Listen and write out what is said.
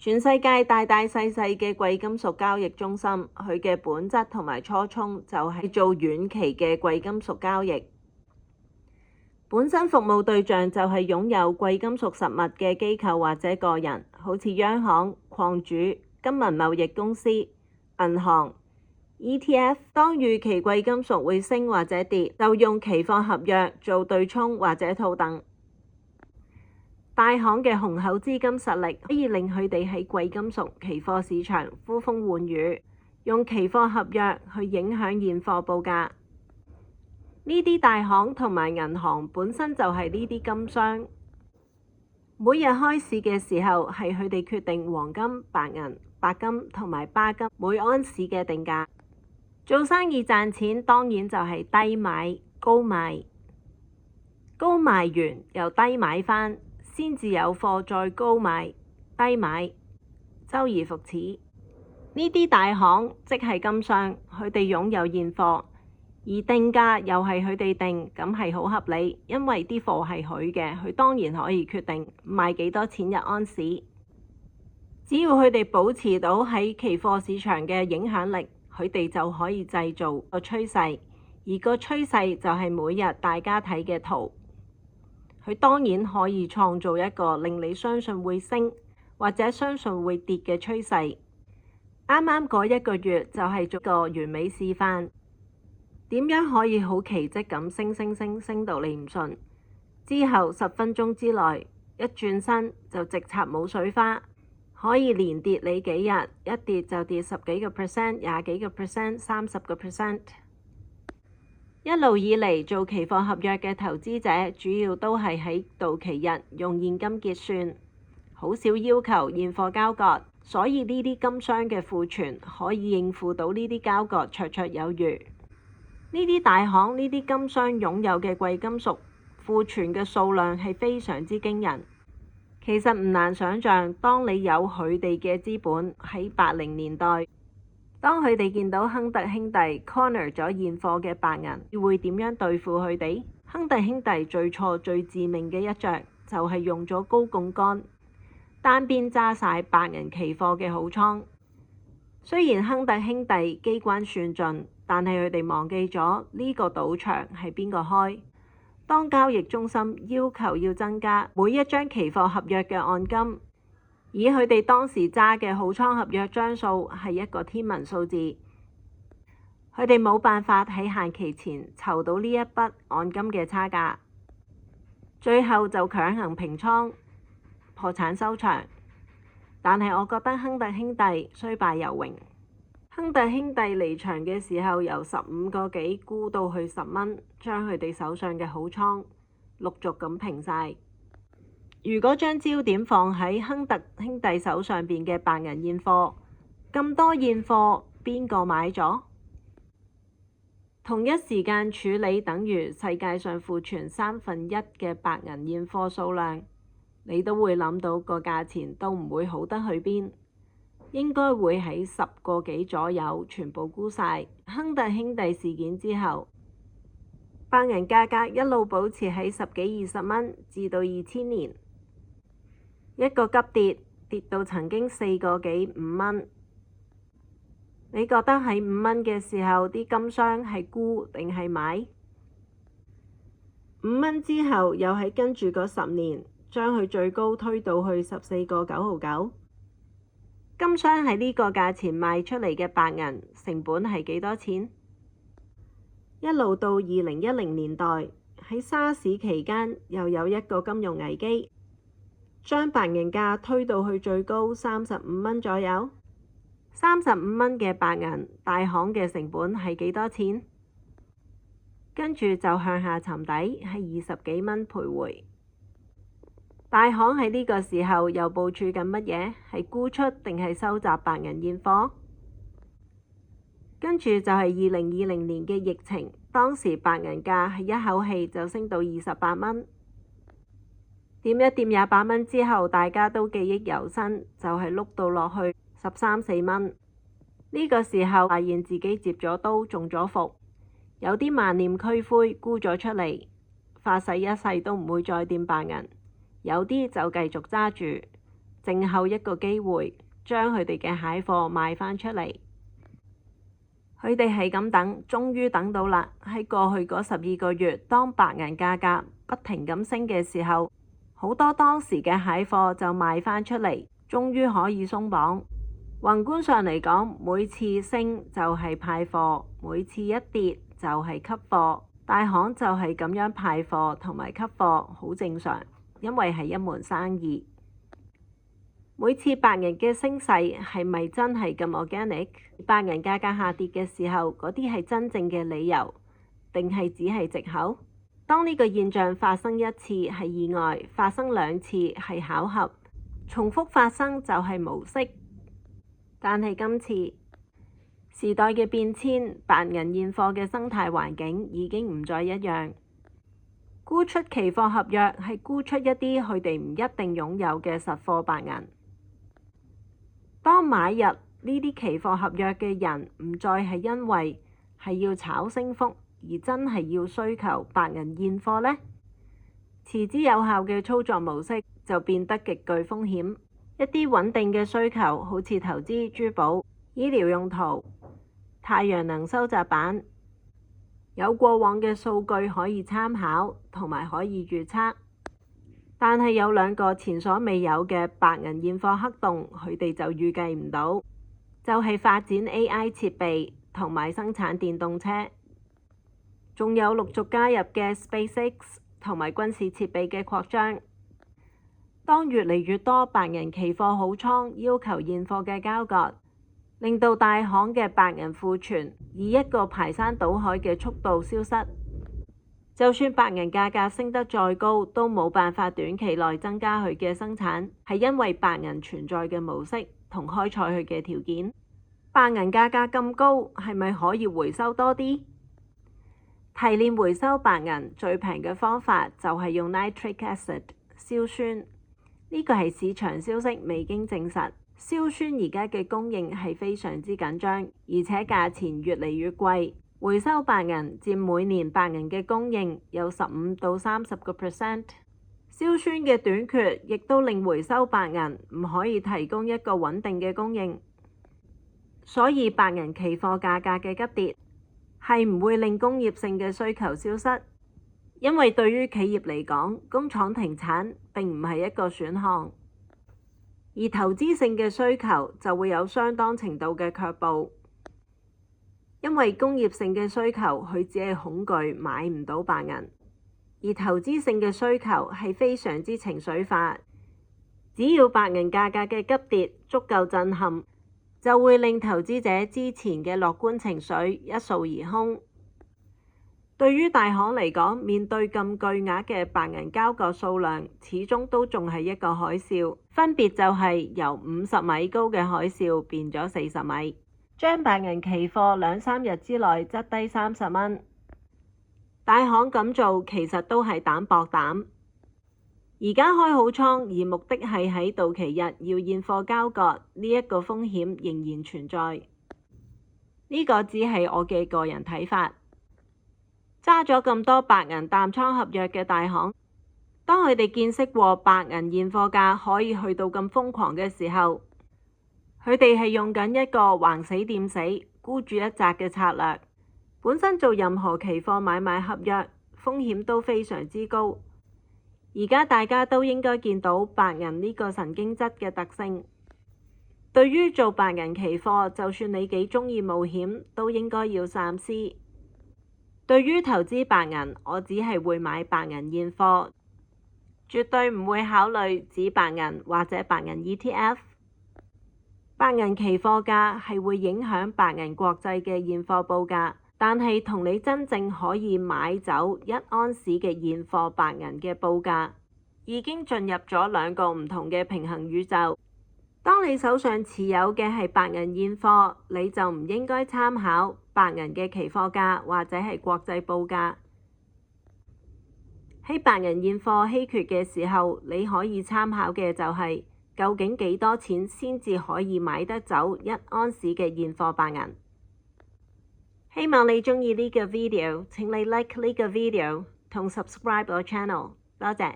全世界大大細細嘅貴金屬交易中心，佢嘅本質同埋初衷就係做遠期嘅貴金屬交易。本身服務對象就係擁有貴金屬實物嘅機構或者個人，好似央行、礦主、金銀貿易公司、銀行、ETF。當預期貴金屬會升或者跌，就用期貨合約做對沖或者套戥。大行嘅雄厚資金實力可以令佢哋喺貴金屬期貨市場呼風喚雨，用期貨合約去影響現貨報價。呢啲大行同埋銀行本身就係呢啲金商，每日開市嘅時候係佢哋決定黃金、白銀、白金同埋巴金每安士嘅定價。做生意賺錢當然就係低買高賣，高賣完又低買返，先至有貨再高買低買，周而復始。呢啲大行即係金商，佢哋擁有現貨，而定價又係佢哋定，咁係好合理，因為啲貨係佢嘅，佢當然可以決定賣幾多錢一安士。只要佢哋保持到喺期貨市場嘅影響力，佢哋就可以製造個趨勢，而個趨勢就係每日大家睇嘅圖。佢當然可以創造一個令你相信會升或者相信會跌嘅趨勢。啱啱嗰一個月就係做個完美示範，點樣可以好奇蹟咁升到你唔信，之後10分鐘之內一轉身就直插冇水花，可以連跌你幾日，一跌就跌10幾個 percent、20幾個 percent、30個 percent。一路以嚟做期貨合約嘅投資者，主要都係喺到期日用現金結算，好少要求現貨交割，所以呢啲金商嘅庫存可以應付到呢啲交割綽綽有餘。呢啲大行、呢啲金商擁有嘅貴金屬庫存嘅數量係非常之驚人。其實唔難想像，當你有佢哋嘅資本喺80年代，當佢哋見到亨特兄弟 corner 咗現貨嘅白銀，會點樣對付佢哋？亨特兄弟最錯最致命嘅一着就係用咗高槓桿，單邊揸晒白銀期貨嘅好倉。雖然亨特兄弟機關算盡，但係佢哋忘記咗呢個賭場係邊個開。當交易中心要求要增加每一張期貨合約嘅按金，以佢哋當時揸嘅好倉合約張數係一個天文數字，佢哋冇辦法喺限期前籌到呢一筆按金嘅差價，最後就強行平倉破產收場。但係我覺得亨特兄弟雖敗猶榮。亨特兄弟離場嘅時候由15個幾沽到去10蚊，將佢哋手上嘅好倉陸續咁平晒。如果將焦點放喺亨特兄弟手上邊嘅白銀現貨，咁多現貨邊個買咗？同一時間處理等於世界上庫存1/3嘅白銀現貨數量，你都會諗到個價錢都唔會好得去邊，應該會喺10個幾左右全部沽晒。亨特兄弟事件之後，白銀價格一路保持喺10幾20蚊，至到2000年。一個急跌，跌到曾經4個幾5蚊。你覺得喺5蚊嘅時候，啲金商係沽定係買？5蚊之後又係跟住嗰10年，將佢最高推到去14個9毫9。金商喺呢個價錢賣出嚟嘅白銀成本係幾多錢？一路到2010年代，喺沙士期間又有一個金融危機，將白銀價推到去最高35蚊左右。35蚊嘅白銀，大行嘅成本係幾多錢？跟住就向下沉底，喺20幾蚊徘徊。大行喺呢個時候又部署緊乜嘢？係沽出定係收集白銀現貨？跟住就係2020年嘅疫情，當時白銀價係一口氣就升到28蚊。掂一掂28蚊之後，大家都記憶猶新，就係碌到落去13、14蚊。呢個時候發現自己接咗刀中咗伏，有啲萬念俱灰沽咗出嚟，發誓一世都唔會再掂白銀。有啲就繼續揸住，靜候一個機會，將佢哋嘅蟹貨賣返出嚟。佢哋係咁等，終於等到啦。喺過去嗰12個月，當白銀價格不停咁升嘅時候，好多當時嘅蟹貨就賣返出嚟，終於可以鬆綁。宏觀上嚟講，每次升就係派貨，每次一跌就係吸貨。大行就係咁樣派貨同埋吸貨，好正常，因為係一門生意。每次白銀嘅升勢係咪真係咁 organic？ 白銀價格下跌嘅時候，嗰啲係真正嘅理由，定係只係藉口？當呢個現象發生一次係意外，發生2次係巧合，重複發生就係模式。但係今次時代嘅變遷，白銀現貨嘅生態環境已經唔再一樣。沽出期貨合約係沽出一啲佢哋唔一定擁有嘅實貨白銀。當買入呢啲期貨合約嘅人唔再係因為係要炒升幅，而真係要需求白銀現貨呢，持之有效嘅操作模式就變得極具風險。一啲穩定嘅需求，好似投資珠寶、醫療用途、太陽能收集板，有過往嘅數據可以參考同埋可以預測。但係有2個前所未有嘅白銀現貨黑洞，佢哋就預計唔到，就係發展 AI 設備同埋生產電動車，仲有陸續加入嘅 SpaceX 同埋軍事設備嘅擴張。當越嚟越多白銀期貨好倉要求現貨嘅交割，令到大行嘅白銀庫存以一個排山倒海嘅速度消失。就算白銀價格升得再高，都冇辦法短期內增加佢嘅生產，係因為白銀存在嘅模式同開採佢嘅條件。白銀價格咁高，係咪可以回收多啲？提煉回收白銀最平嘅方法就係用 nitric acid 硝酸，呢個係市場消息，未經證實。硝酸而家嘅供應係非常之緊張，而且價錢越嚟越貴。回收白銀佔每年白銀嘅供應有15到30%，硝酸嘅短缺亦都令回收白銀唔可以提供一個穩定嘅供應，所以白銀期貨價格嘅急跌係唔會令工業性嘅需求消失，因為對於企業嚟講，工廠停產並唔係一個選項，而投資性嘅需求就會有相當程度嘅卻步。因為工業性嘅需求，佢只係恐懼買唔到白銀，而投資性嘅需求係非常之情緒化。只要白銀價格嘅急跌足夠震撼，就會令投資者之前嘅樂觀情緒一掃而空。對於大行嚟講，面對咁巨額嘅白銀交割數量，始終都仲係一個海嘯，分別就係由50米高嘅海嘯變咗40米。將白銀期貨2-3日之內質低30蚊，大行咁做其實都係膽薄膽。而家開好倉，而目的係喺到期日要現貨交割，呢一個風險仍然存在。呢個只係我嘅個人睇法。揸咗咁多白銀淡倉合約嘅大行，當佢哋見識過白銀現貨價可以去到咁瘋狂嘅時候，佢哋係用緊一個橫死掂死、孤注一擲嘅策略。本身做任何期貨買賣合約，風險都非常之高。而家大家都應該見到白銀呢個神經質嘅特性。對於做白銀期貨，就算你幾鍾意冒險，都應該要三思。對於投資白銀，我只係會買白銀現貨，絕對唔會考慮紙白銀或者白銀 ETF。白銀期貨價係會影響白銀國際嘅現貨報價，但係同你真正可以買走1盎司嘅現貨白銀嘅報價，已經進入咗2個唔同嘅平衡宇宙。當你手上持有嘅係白銀現貨，你就唔應該參考白銀嘅期貨價或者係國際報價。喺白銀現貨稀缺嘅時候，你可以參考嘅就係究竟幾多錢先至可以買得走1盎司嘅現貨白銀。希望你鍾意呢個 video，請你 like 呢個 video同 subscribe 我 channel，多謝。